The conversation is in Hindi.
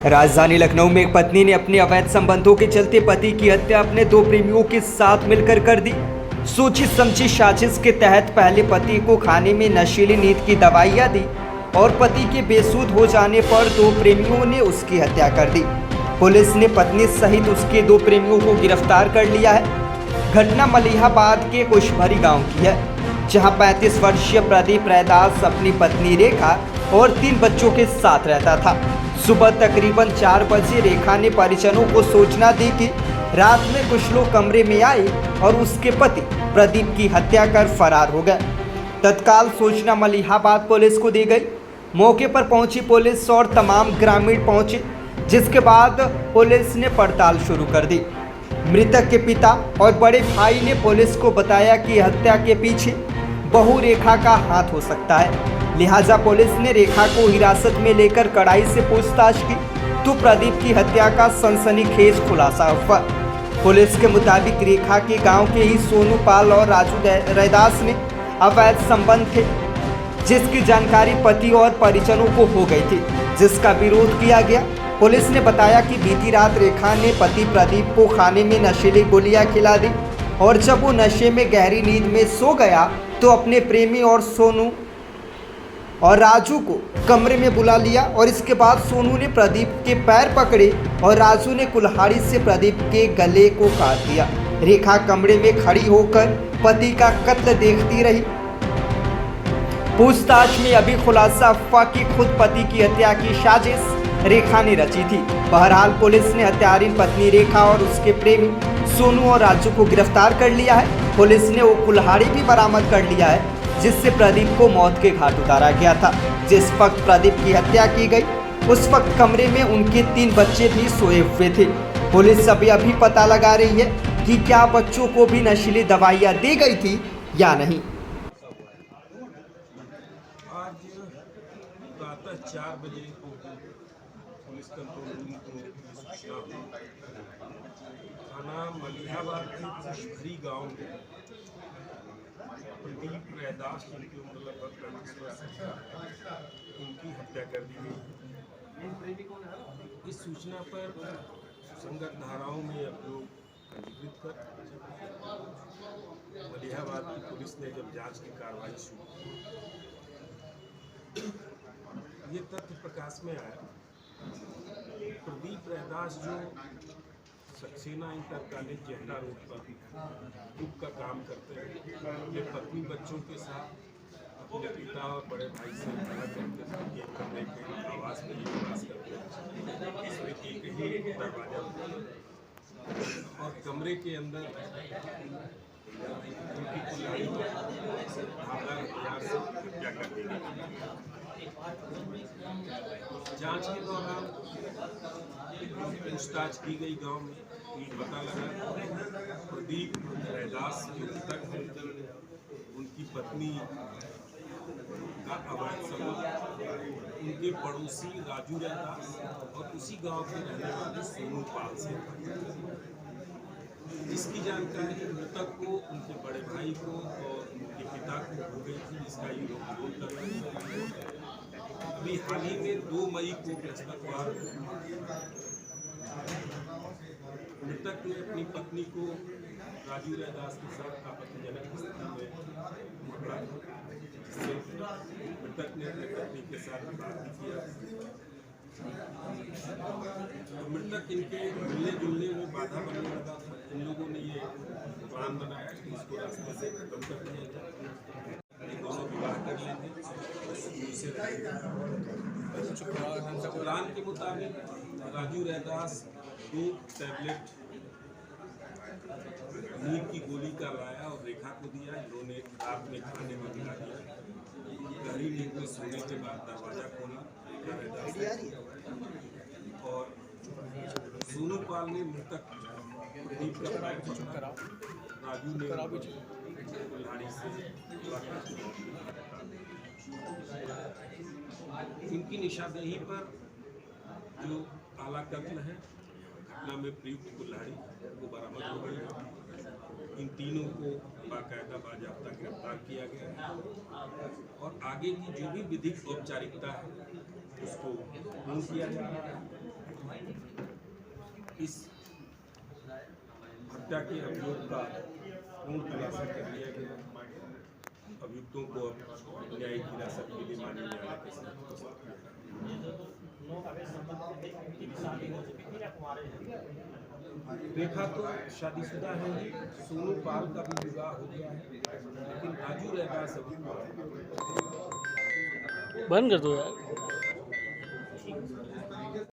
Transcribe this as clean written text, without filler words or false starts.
राजधानी लखनऊ में एक पत्नी ने अपने अवैध संबंधों के चलते पति की हत्या अपने दो प्रेमियों के साथ मिलकर कर दी। सोची समझी साजिश के तहत पहले पति को खाने में नशीली नींद की दवाइयां दी और पति के बेसुध हो जाने पर दो प्रेमियों ने उसकी हत्या कर दी। पुलिस ने पत्नी सहित उसके दो प्रेमियों को गिरफ्तार कर लिया है। घटना मलिहाबाद के कुशभरी गाँव की है, जहाँ 35 वर्षीय प्रदीप रैदास अपनी पत्नी रेखा और 3 बच्चों के साथ रहता था। सुबह तकरीबन 4 बजे रेखा ने परिजनों को सूचना दी कि रात में कुछ लोग कमरे में आए और उसके पति प्रदीप की हत्या कर फरार हो गए। तत्काल सूचना मलिहाबाद पुलिस को दी गई। मौके पर पहुंची पुलिस और तमाम ग्रामीण पहुंचे, जिसके बाद पुलिस ने पड़ताल शुरू कर दी। मृतक के पिता और बड़े भाई ने पुलिस को बताया कि हत्या के पीछे बहू रेखा का हाथ हो सकता है। लिहाजा पुलिस ने रेखा को हिरासत में लेकर कड़ाई से पूछताछ की तो प्रदीप की हत्या का सनसनीखेज खुलासा हुआ। पुलिस के मुताबिक रेखा के गांव के ही सोनू पाल और राजू रैदास ने अवैध संबंध थे, जिसकी जानकारी पति और परिजनों को हो गई थी, जिसका विरोध किया गया। पुलिस ने बताया कि बीती रात रेखा ने पति प्रदीप को खाने में नशीली गोलियां खिला दी और जब वो नशे में गहरी नींद में सो गया तो अपने प्रेमी और सोनू और राजू को कमरे में बुला लिया और इसके बाद सोनू ने प्रदीप के पैर पकड़े और राजू ने कुल्हाड़ी से प्रदीप के गले को काट दिया। रेखा कमरे में खड़ी होकर पति का कत्ल देखती रही। पूछताछ में अभी खुलासा हुआ कि खुद पति की हत्या की साजिश रेखा ने रची थी। बहरहाल पुलिस ने हत्यारिन पत्नी रेखा और उसके प्रेमी सोनू और राजू को गिरफ्तार कर लिया है। पुलिस ने वो कुल्हाड़ी भी बरामद कर लिया है जिससे प्रदीप को मौत के घाट उतारा गया था। जिस वक्त प्रदीप की हत्या की गई उस वक्त कमरे में उनके 3 बच्चे भी सोए हुए थे। पुलिस अभी पता लगा रही है कि क्या बच्चों को भी नशीली दवाइयां दी गई थी या नहीं। आज प्रातः 4 बजे पुलिस कंट्रोल रूम को सूचना हुई। थाना मलिहाबाद के कुशभरी गांव में प्रदीप रैदास, जिनकी उम्र लगभग 35 वर्ष है, उनकी हत्या कर दी गई। इस सूचना पर संगत धाराओं में अभियोग पंजीकृत कर मलिहाबाद की पुलिस ने जब जांच की कार्रवाई शुरू की, ये तथ्य प्रकाश में आया। प्रदीप रैदास जो सक्सेना इंटर कॉलेज जेहरा रोड पर कुक का काम करते हैं, ये पत्नी बच्चों के साथ अपने पिता और बड़े भाई से अलग करते थे। एक कमरे के आवास में निवास करते हैं, इसमें एक ही दरवाजा और कमरे के अंदर उनकी कुल्हाड़ी धारदार हथियार से हत्या कर दी गई। जांच के दौरान पूछताछ की गई गांव में, ये पता लगा प्रदीप रैदास जो मृतक है, उनकी पत्नी का अवैध संबंध उनके पड़ोसी राजू रैदास और उसी गांव के रहने वाले सोनू पाल से। इसकी जानकारी मृतक को, उनके बड़े भाई को और उनके पिता को हो गई थी, जिसका ये लोग विरोध कर रहे हैं। अभी हाल ही में 2 मई को बृहस्पतिवार मृतक ने अपनी पत्नी को राजू रैदास के साथ आपत्तिजनक स्थिति में पकड़ा, जिससे मृतक ने अपनी पत्नी के साथ विवाह भी किया। मृतक इनके मिलने जुलने में बाधा बनने लगा। इन लोगों ने ये प्लान बनाया कि इसको रास्ते से खत्म कर दिया जाए, दोनों विवाह कर लेंगे। प्लान के मुताबिक राजू रैदास 2 टैबलेट नींद की गोली का लाया और रेखा को दिया। इन्होंने रात में खाने में मिला दिया। गहरी नींद में सोने के बाद दरवाजा खोला और सोनू पाल ने मृतक प्रदीप का पैर पकड़ा। राजू ने कुल्हाड़ी से इनकी निशानदेही पर जो आला कत्ल है, घटना में प्रयुक्त कुल्हाड़ी को बरामद हो गई। इन तीनों को बाकायदा बाजाब्ता गिरफ्तार किया गया और आगे की जो भी विधिक औपचारिकता है उसको पूर्ण किया जा रहा है। इस हत्या के अभियोग का पूर्ण खुलासा कर लिया गया। अभियुक्तों को अब न्यायिक हिरासत के लिए माननीय न्यायालय के समक्ष प्रस्तुत किया जाएगा। रेखा तो शादीशुदा है, सोनू पाल का भी विवाह हो गया है, लेकिन राजू रहदास अभी बंद कर दो यार।